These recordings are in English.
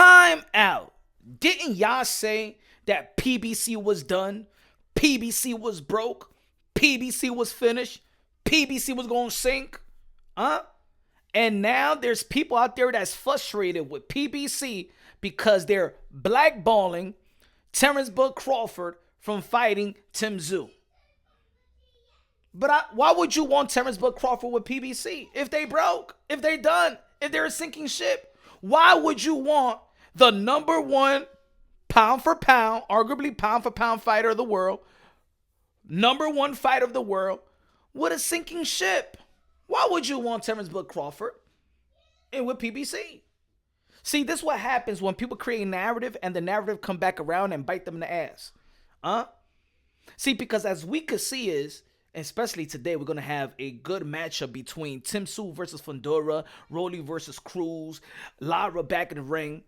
Time out. Didn't y'all say that PBC was done? PBC was broke? PBC was finished? PBC was going to sink? Huh? And now there's people out there that's frustrated with PBC because they're blackballing Terence Crawford from fighting Tim Tszyu. But why would you want Terence Crawford with PBC? If they broke, if they done, if they're a sinking ship, why would you want the number one pound for pound, arguably pound for pound fighter of the world, number one fighter of the world, with a sinking ship? Why would you want Terence Crawford and with PBC? See, this is what happens when people create a narrative and the narrative come back around and bite them in the ass. See, because as we could see is, especially today, we're going to have a good matchup between Tim Tszyu versus Fundora, Rolly versus Cruz, Lara back in the ring.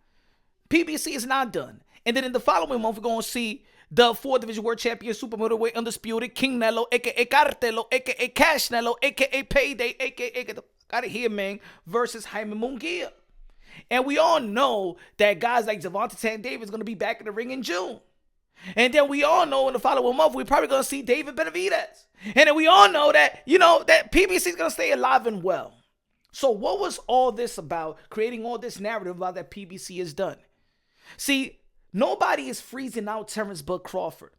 PBC is not done. And then in the following month, we're going to see the 4-division world champion, super middleweight undisputed, King Nello, a.k.a. Cartelo, a.k.a. Cash Nello, a.k.a. Payday, a.k.a. got it here, man, versus Jaime Munguia. And we all know that guys like Gervonta Tank Davis is going to be back in the ring in June. And then we all know in the following month, we're probably going to see David Benavidez. And then we all know that, that PBC is going to stay alive and well. So what was all this about, creating all this narrative about that PBC is done? See, nobody is freezing out Terence Crawford.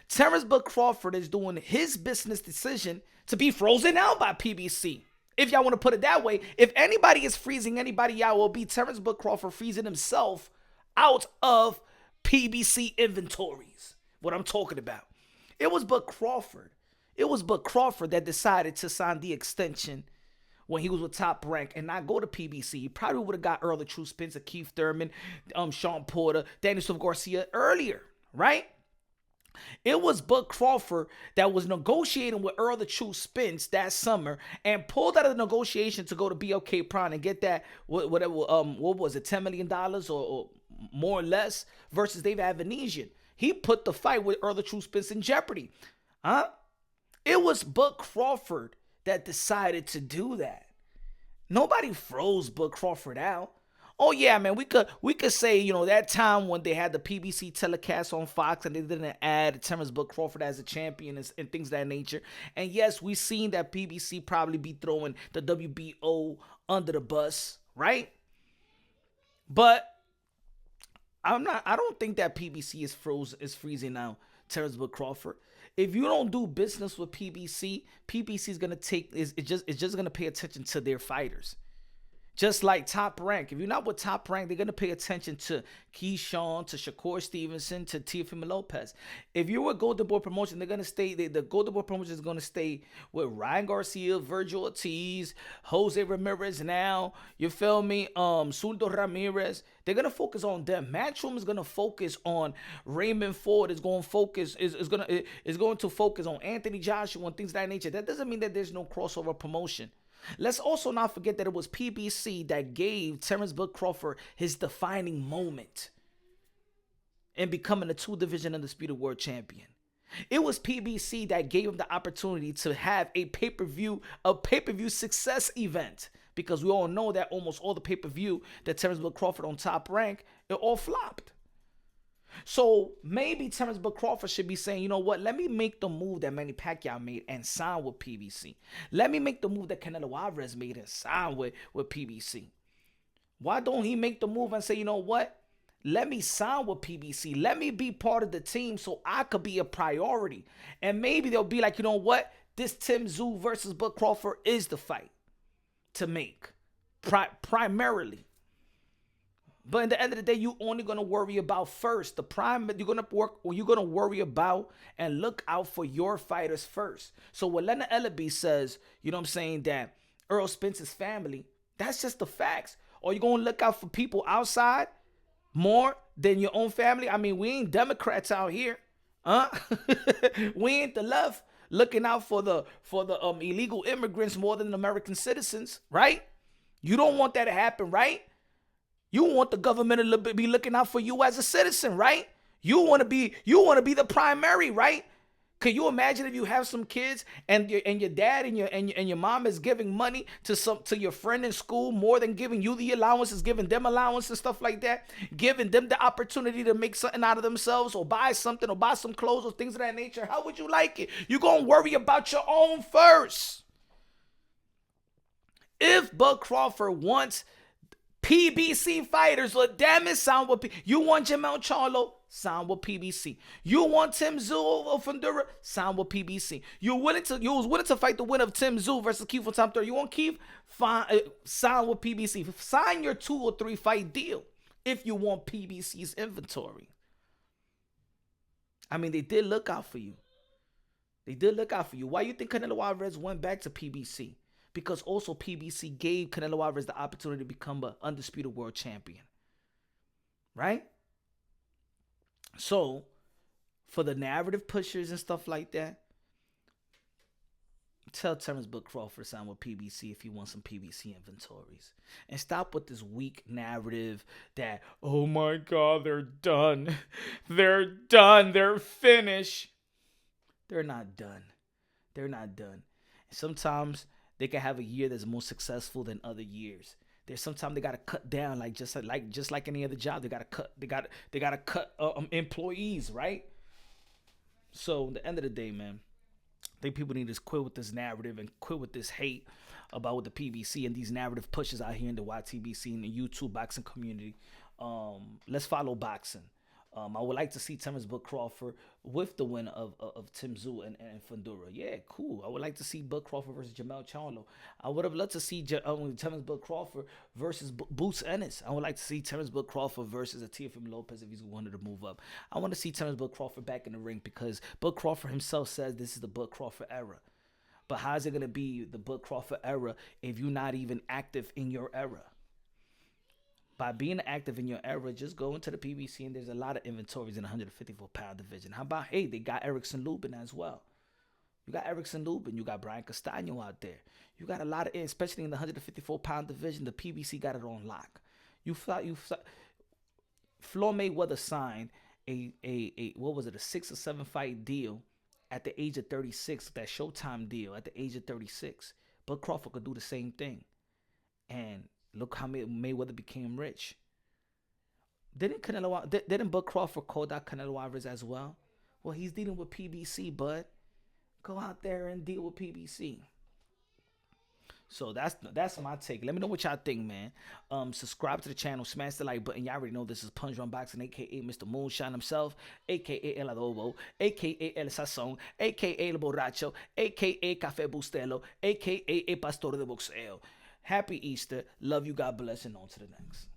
Terence Crawford is doing his business decision to be frozen out by PBC. If y'all want to put it that way, if anybody is freezing anybody out, will be Terence Crawford freezing himself out of PBC inventories. What I'm talking about. It was Bud Crawford. It was Bud Crawford that decided to sign the extension when he was with Top Rank and not go to PBC. He probably would have got Errol Spence, Keith Thurman, Sean Porter, Daniel Silva Garcia earlier, right? It was Bud Crawford that was negotiating with Errol Spence that summer and pulled out of the negotiation to go to BLK Prime and get that, whatever, what was it, $10 million or more or less versus David Avanesian. He put the fight with Errol Spence in jeopardy. It was Bud Crawford that decided to do that. Nobody froze Bud Crawford out. Oh yeah, man, we could say, that time when they had the PBC telecast on Fox and they didn't add Terence Crawford as a champion and things of that nature. And yes, we seen that PBC probably be throwing the WBO under the bus, right? But I don't think that PBC is freezing now Terence Crawford. If you don't do business with PBC, PBC is gonna it's just gonna pay attention to their fighters. Just like Top Rank. If you're not with Top Rank, they're going to pay attention to Keyshawn, to Shakur Stevenson, to Teofimo Lopez. If you're with Golden Boy Promotion, they're going to stay, the Golden Boy Promotion is going to stay with Ryan Garcia, Virgil Ortiz, Jose Ramirez now, you feel me, Suldo Ramirez. They're going to focus on them. Matchroom is going to focus on Raymond Ford, is going to focus on Anthony Joshua and things of that nature. That doesn't mean that there's no crossover promotion. Let's also not forget that it was PBC that gave Terence Crawford his defining moment in becoming a 2-division undisputed world champion. It was PBC that gave him the opportunity to have a pay-per-view success event, because we all know that almost all the pay-per-view that Terence Crawford on Top Rank, it all flopped. So maybe Terence Crawford should be saying, you know what, let me make the move that Manny Pacquiao made and sign with PBC. Let me make the move that Canelo Alvarez made and sign with PBC. Why don't he make the move and say, you know what, let me sign with PBC. Let me be part of the team so I could be a priority. And maybe they'll be like, you know what, this Tim Tszyu versus Bud Crawford is the fight to make primarily. But at the end of the day, you're only going to worry about first. You're going to worry about and look out for your fighters first. So when Leonard Ellaby says, you know what I'm saying, that Errol Spence's family, that's just the facts. Or you're going to look out for people outside more than your own family? I mean, we ain't Democrats out here. We ain't the left looking out for the illegal immigrants more than American citizens, right? You don't want that to happen, right? You want the government to be looking out for you as a citizen, right? You want to be the primary, right? Can you imagine if you have some kids and your dad and your mom is giving money to your friend in school more than giving you the allowances, giving them allowance and stuff like that, giving them the opportunity to make something out of themselves or buy something or buy some clothes or things of that nature? How would you like it? You're gonna worry about your own first. If Bud Crawford wants PBC fighters, look, damn it, sound with you want Jamel Charlo, sound with PBC. You want Tim Tszyu of Fundura, sound with PBC. You was willing to fight the winner of Tim Tszyu versus Keith on top 30. You want Keith? Fine, sign with PBC. Sign your 2 or 3 fight deal if you want PBC's inventory. I mean, they did look out for you. They did look out for you. Why you think Canelo Alvarez went back to PBC? Because also PBC gave Canelo Alvarez the opportunity to become an undisputed world champion. Right? So, for the narrative pushers and stuff like that, tell Terence Bud Crawford to sign with PBC if you want some PBC inventories. And stop with this weak narrative that, oh my God, they're done. They're done. They're finished. They're not done. They're not done. And sometimes they can have a year that's more successful than other years. There's sometimes they gotta cut down, just like any other job. They gotta cut employees, right? So at the end of the day, man, I think people need to quit with this narrative and quit with this hate about what the PBC and these narrative pushes out here in the YTBC and the YouTube boxing community. Let's follow boxing. I would like to see Terence Bud Crawford with the winner of Tim Tszyu and Fundura. Yeah, cool. I would like to see Bud Crawford versus Jamel Charlo. I would have loved to see Terence Bud Crawford versus Boots Ennis. I would like to see Terence Bud Crawford versus Teofimo Lopez if he's wanted to move up. I want to see Terence Bud Crawford back in the ring because Bud Crawford himself says this is the Bud Crawford era. But how is it going to be the Bud Crawford era if you're not even active in your era? By being active in your era, just go into the PBC and there's a lot of inventories in the 154-pound division. How about, hey, they got Erickson Lubin as well. You got Erickson Lubin. You got Brian Castano out there. You got a lot of, especially in the 154-pound division, the PBC got it on lock. Floyd Mayweather signed what was it, a 6 or 7 fight deal at the age of 36, that Showtime deal at the age of 36. Bud Crawford could do the same thing. And look how Mayweather became rich. Didn't Bud Crawford call out Canelo Alvarez as well? Well, he's dealing with PBC, Bud. Go out there and deal with PBC. So that's my take. Let me know what y'all think, man. Subscribe to the channel, smash the like button. Y'all already know this is Punch Run Boxing, aka Mr. Moonshine himself, aka El Adobo, aka El Sazón, aka El Borracho, aka Café Bustelo, aka El Pastor de Boxeo. Happy Easter. Love you. God bless. And on to the next.